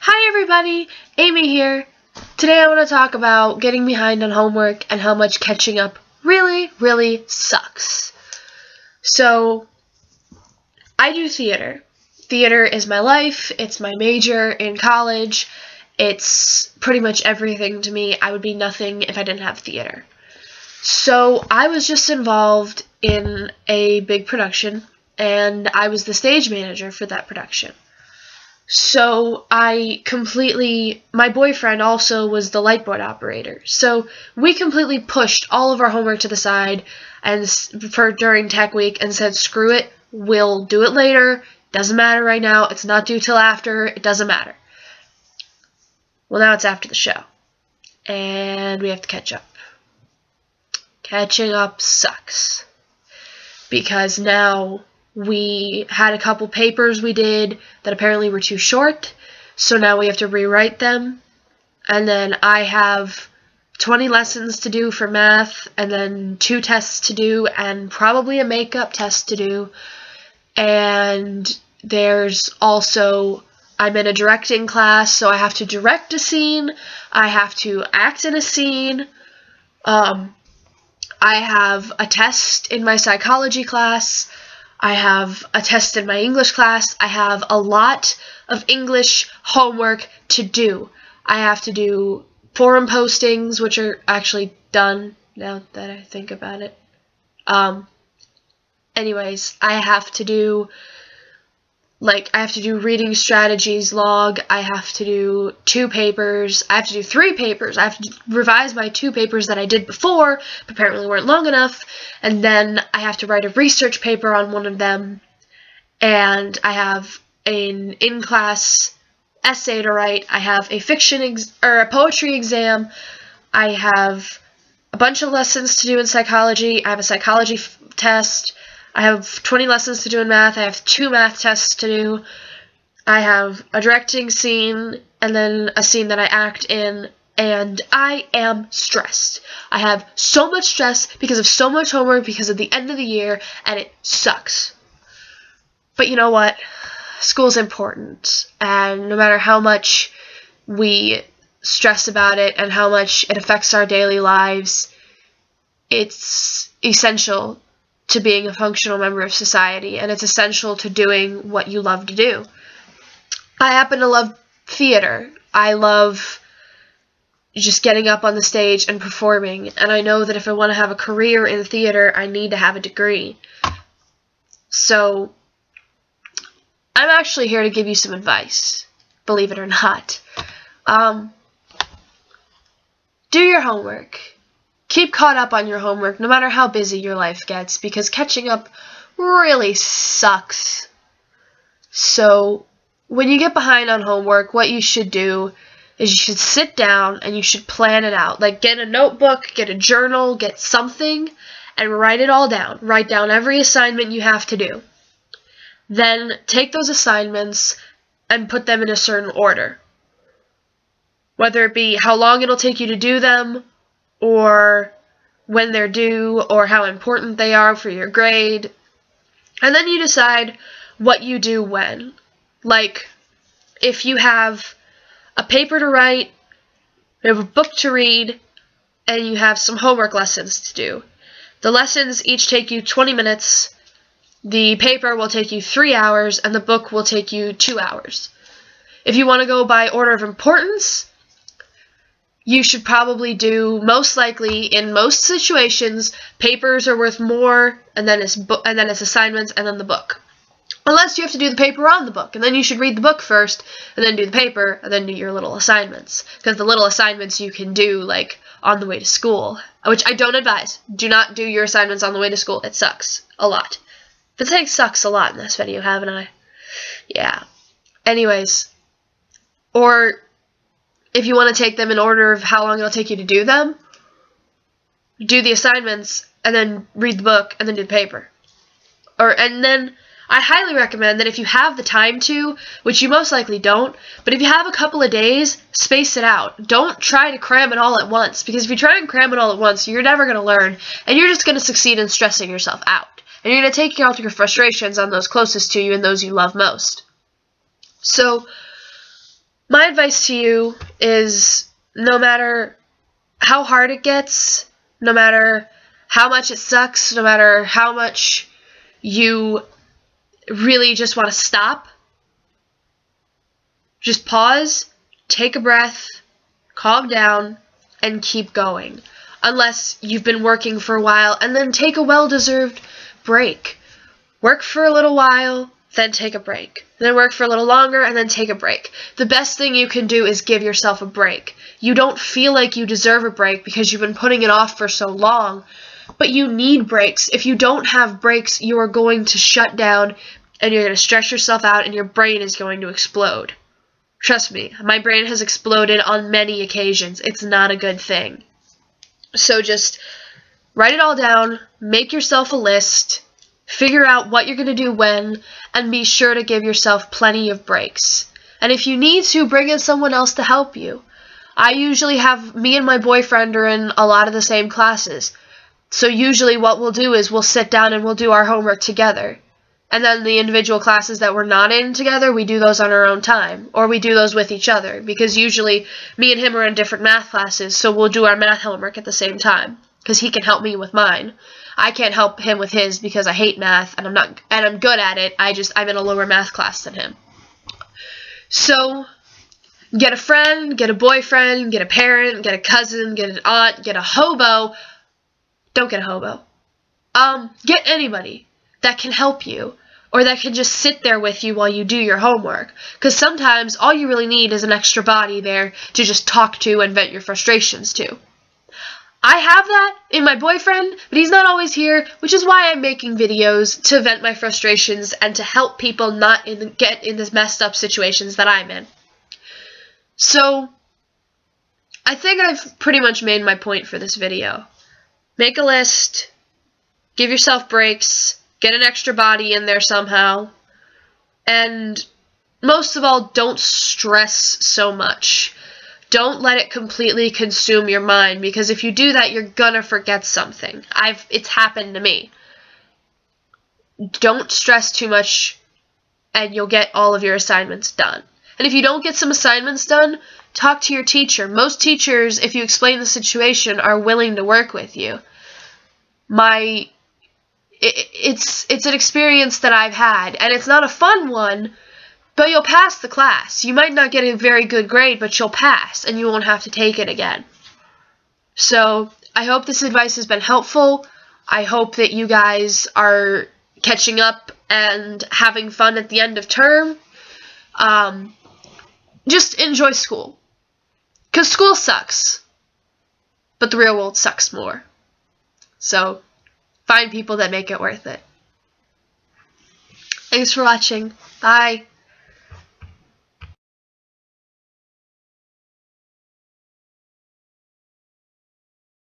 Hi everybody, Amy here. Today I want to talk about getting behind on homework and how much catching up really sucks. So, I do theater. Theater is my life, it's my major in college, it's pretty much everything to me. I would be nothing if I didn't have theater. So, I was just involved in a big production, and I was the stage manager for that production. So my boyfriend also was the lightboard operator. So we completely pushed all of our homework to the side and for during tech week and said, screw it, we'll do it later. Doesn't matter right now. It's not due till after. It doesn't matter. Well, now it's after the show. And we have to catch up. Catching up sucks. Because now we had a couple papers we did that apparently were too short, so now we have to rewrite them. And then I have 20 lessons to do for math, and then 2 tests to do, and probably a makeup test to do. And there's also, I'm in a directing class, so I have to direct a scene, I have to act in a scene, I have a test in my psychology class, I have a test in my English class. I have a lot of English homework to do. I have to do forum postings, which are actually done now that I think about it. Anyways, I have to do reading strategies log. I have to do 2 papers. I have to do 3 papers. I have to revise my 2 papers that I did before, but apparently weren't long enough. And then I have to write a research paper on one of them. And I have an in-class essay to write. I have a a poetry exam. I have a bunch of lessons to do in psychology. I have a psychology test. I have 20 lessons to do in math. I have 2 math tests to do. I have a directing scene and then a scene that I act in, and I am stressed. I have so much stress because of so much homework because of the end of the year, and it sucks. But you know what? School's important, and no matter how much we stress about it and how much it affects our daily lives, it's essential to being a functional member of society, and it's essential to doing what you love to do. I happen to love theater. I love just getting up on the stage and performing, and I know that if I want to have a career in theater, I need to have a degree. So, I'm actually here to give you some advice, believe it or not. Do your homework. Keep caught up on your homework no matter how busy your life gets, because catching up really sucks. So, when you get behind on homework, what you should do is you should sit down and you should plan it out. Like, get a notebook, get a journal, get something, and write it all down. Write down every assignment you have to do. Then take those assignments and put them in a certain order. Whether it be how long it'll take you to do them, or when they're due, or how important they are for your grade. And then you decide what you do when. Like, if you have a paper to write, you have a book to read, and you have some homework lessons to do. The lessons each take you 20 minutes, the paper will take you 3 hours, and the book will take you 2 hours. If you want to go by order of importance, you should probably do, most likely, in most situations, papers are worth more, and then it's assignments, and then the book. Unless you have to do the paper on the book, and then you should read the book first, and then do the paper, and then do your little assignments. Because the little assignments you can do, like, on the way to school, which I don't advise. Do not do your assignments on the way to school. It sucks. A lot. Been saying sucks a lot in this video, haven't I? Yeah. Anyways. Or if you want to take them in order of how long it'll take you to do them, do the assignments, and then read the book, and then do the paper. And then, I highly recommend that if you have the time to, which you most likely don't, but if you have a couple of days, space it out. Don't try to cram it all at once, because if you try and cram it all at once, you're never going to learn, and you're just going to succeed in stressing yourself out. And you're going to take out your frustrations on those closest to you and those you love most. So, My advice to you is, no matter how hard it gets, no matter how much it sucks, no matter how much you really just want to stop, just pause, take a breath, calm down, and keep going. Unless you've been working for a while, and then take a well-deserved break. Work for a little while, then take a break. Then work for a little longer, and then take a break. The best thing you can do is give yourself a break. You don't feel like you deserve a break because you've been putting it off for so long, but you need breaks. If you don't have breaks, you are going to shut down, and you're going to stress yourself out, and your brain is going to explode. Trust me, my brain has exploded on many occasions. It's not a good thing. So just write it all down, make yourself a list, figure out what you're going to do when, and be sure to give yourself plenty of breaks. And if you need to, bring in someone else to help you. I usually have, me and my boyfriend are in a lot of the same classes. So usually what we'll do is we'll sit down and we'll do our homework together. And then the individual classes that we're not in together, we do those on our own time. Or we do those with each other. Because usually me and him are in different math classes, so we'll do our math homework at the same time. Because he can help me with mine. I can't help him with his because I hate math and I'm good at it. I'm in a lower math class than him. So get a friend, get a boyfriend, get a parent, get a cousin, get an aunt, get a hobo. Don't get a hobo. Get anybody that can help you, or that can just sit there with you while you do your homework. Because sometimes all you really need is an extra body there to just talk to and vent your frustrations to. I have that in my boyfriend, but he's not always here, which is why I'm making videos to vent my frustrations and to help people not get in this messed up situations that I'm in. So, I think I've pretty much made my point for this video. Make a list, give yourself breaks, get an extra body in there somehow, and most of all, don't stress so much. Don't let it completely consume your mind, because if you do that, you're gonna forget something. It's happened to me. Don't stress too much, and you'll get all of your assignments done. And if you don't get some assignments done, talk to your teacher. Most teachers, if you explain the situation, are willing to work with you. It's an experience that I've had, and it's not a fun one, but you'll pass the class. You might not get a very good grade, but you'll pass, and you won't have to take it again. So, I hope this advice has been helpful. I hope that you guys are catching up and having fun at the end of term. Just enjoy school. Because school sucks. But the real world sucks more. So, find people that make it worth it. Thanks for watching. Bye.